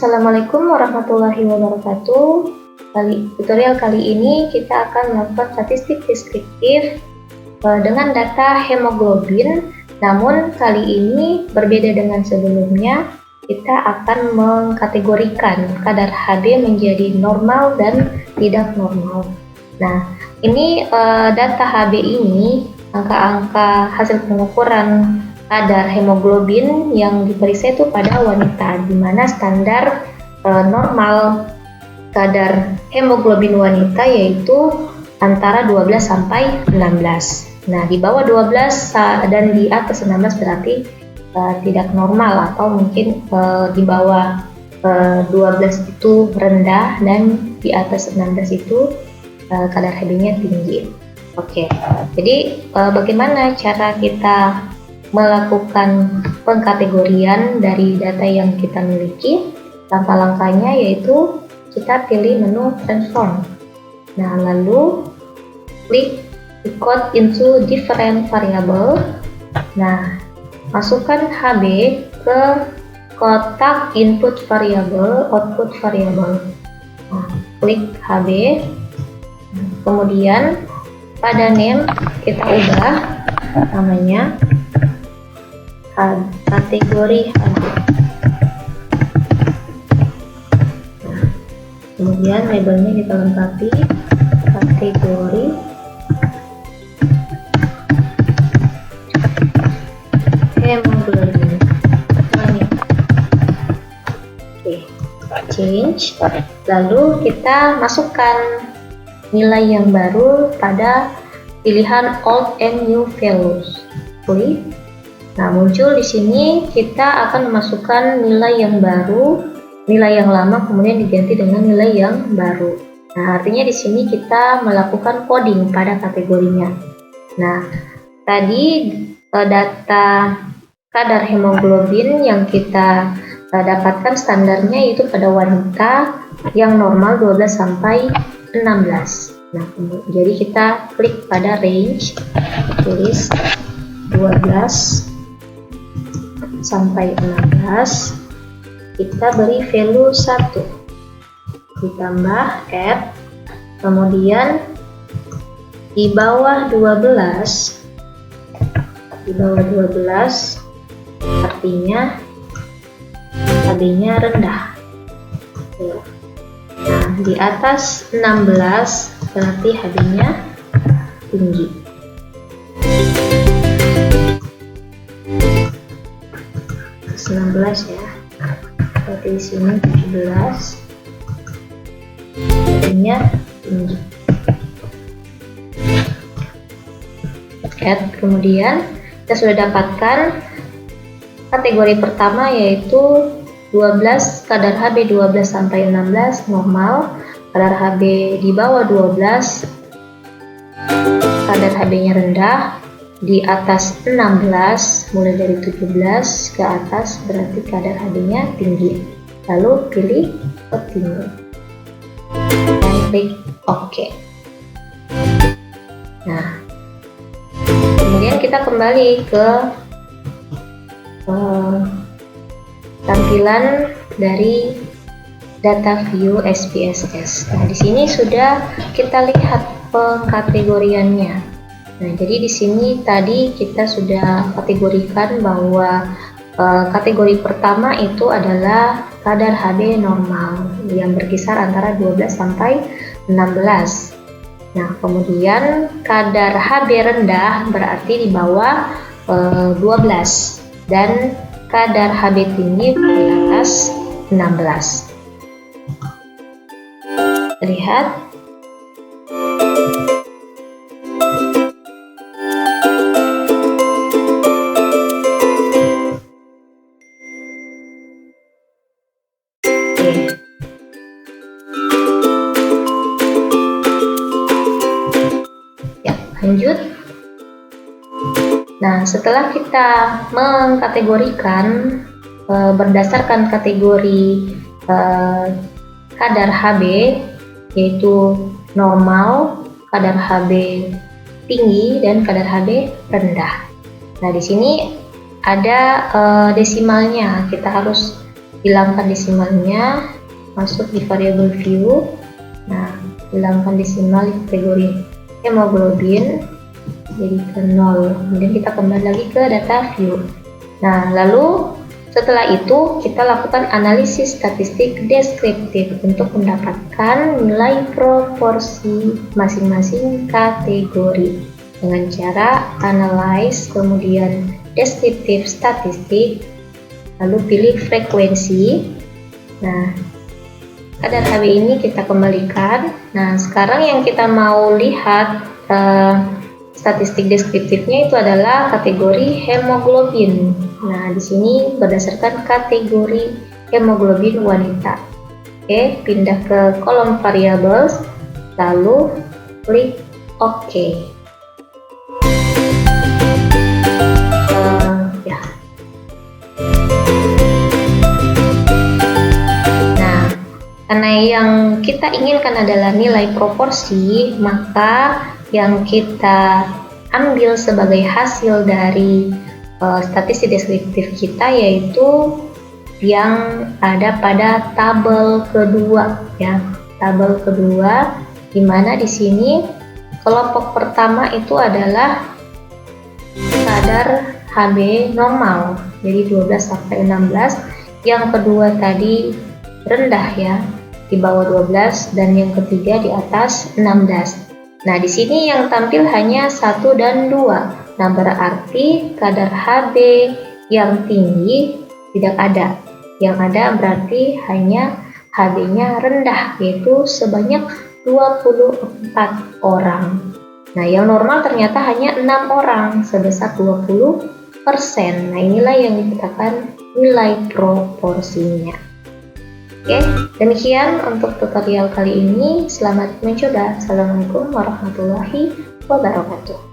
Assalamualaikum warahmatullahi wabarakatuh. Tutorial kali ini kita akan melakukan statistik deskriptif dengan data hemoglobin. Namun kali ini berbeda dengan sebelumnya, kita akan mengkategorikan kadar HB menjadi normal dan tidak normal. Nah, ini data HB ini, angka-angka hasil pengukuran kadar hemoglobin yang diperiksa itu pada wanita, di mana standar normal kadar hemoglobin wanita yaitu antara 12 sampai 16. Nah, di bawah 12 dan di atas 16 berarti tidak normal, atau mungkin di bawah 12 itu rendah dan di atas 16 itu kadar HB-nya tinggi. Oke, jadi bagaimana cara kita melakukan pengkategorian dari data yang kita miliki? Langkah-langkahnya yaitu kita pilih menu transform. Nah, lalu klik decode into different variable. Nah, masukkan HB ke kotak input variable, output variable. Nah, klik HB. Kemudian pada name kita ubah namanya kategori HB. Nah, kemudian labelnya kita lengkapi kategori hemoglobin wanita. Oke, change. Lalu kita masukkan nilai yang baru pada pilihan old and new values. Klik. Nah, muncul di sini kita akan memasukkan nilai yang baru, nilai yang lama kemudian diganti dengan nilai yang baru. Nah, artinya di sini kita melakukan coding pada kategorinya. Nah, tadi data kadar hemoglobin yang kita dapatkan standarnya itu pada wanita yang normal 12 sampai 16. Nah, jadi kita klik pada range, tulis 12 sampai 16, kita beri value 1, ditambah add, kemudian di bawah 12 artinya HB-nya rendah. Nah, di atas 16 berarti HB-nya tinggi. Atas 16 ya. Berarti di sini 17. HB-nya tinggi. Add, kemudian kita sudah dapatkan kategori pertama yaitu 12, kadar HB 12 sampai 16 normal, kadar HB di bawah 12 kadar HB-nya rendah, di atas 16 mulai dari 17 ke atas berarti kadar HB-nya tinggi. Lalu pilih continue dan klik OK. Nah, kemudian kita kembali ke tampilan dari data view SPSS. Nah, di sini sudah kita lihat pengkategoriannya. Nah, jadi di sini tadi kita sudah kategorikan bahwa kategori pertama itu adalah kadar HB normal yang berkisar antara 12 sampai 16. Nah, kemudian kadar HB rendah berarti di bawah 12 dan kadar HB tinggi di atas 16. Lihat. Ya, lanjut. Nah, setelah kita mengkategorikan berdasarkan kategori kadar HB yaitu normal, kadar HB tinggi, dan kadar HB rendah. Nah, di sini ada desimalnya, kita harus hilangkan desimalnya, masuk di variabel view. Nah, hilangkan desimal di kategori hemoglobin, jadi ke 0. Kemudian kita kembali lagi ke data view. Nah, lalu setelah itu kita lakukan analisis statistik deskriptif untuk mendapatkan nilai proporsi masing-masing kategori dengan cara analyze, kemudian deskriptif statistik, lalu pilih frekuensi. Nah, kadar Hb ini kita kembalikan. Nah, sekarang yang kita mau lihat statistik deskriptifnya itu adalah kategori hemoglobin. Nah, di sini berdasarkan kategori hemoglobin wanita. Oke, pindah ke kolom variables, lalu klik OK. Ya. Nah, karena yang kita inginkan adalah nilai proporsi, maka yang kita ambil sebagai hasil dari statistik deskriptif kita yaitu yang ada pada tabel kedua, ya, tabel kedua, di mana di sini kelompok pertama itu adalah kadar Hb normal, jadi 12 sampai 16. Yang kedua tadi rendah, ya, di bawah 12, dan yang ketiga di atas 16. Nah, di sini yang tampil hanya 1 dan 2. Nah, berarti kadar Hb yang tinggi tidak ada. Yang ada berarti hanya Hb-nya rendah, yaitu sebanyak 24 orang. Nah, yang normal ternyata hanya 6 orang, sebesar 20%. Nah, inilah yang dikatakan nilai proporsinya. Oke, demikian untuk tutorial kali ini. Selamat mencoba. Assalamualaikum warahmatullahi wabarakatuh.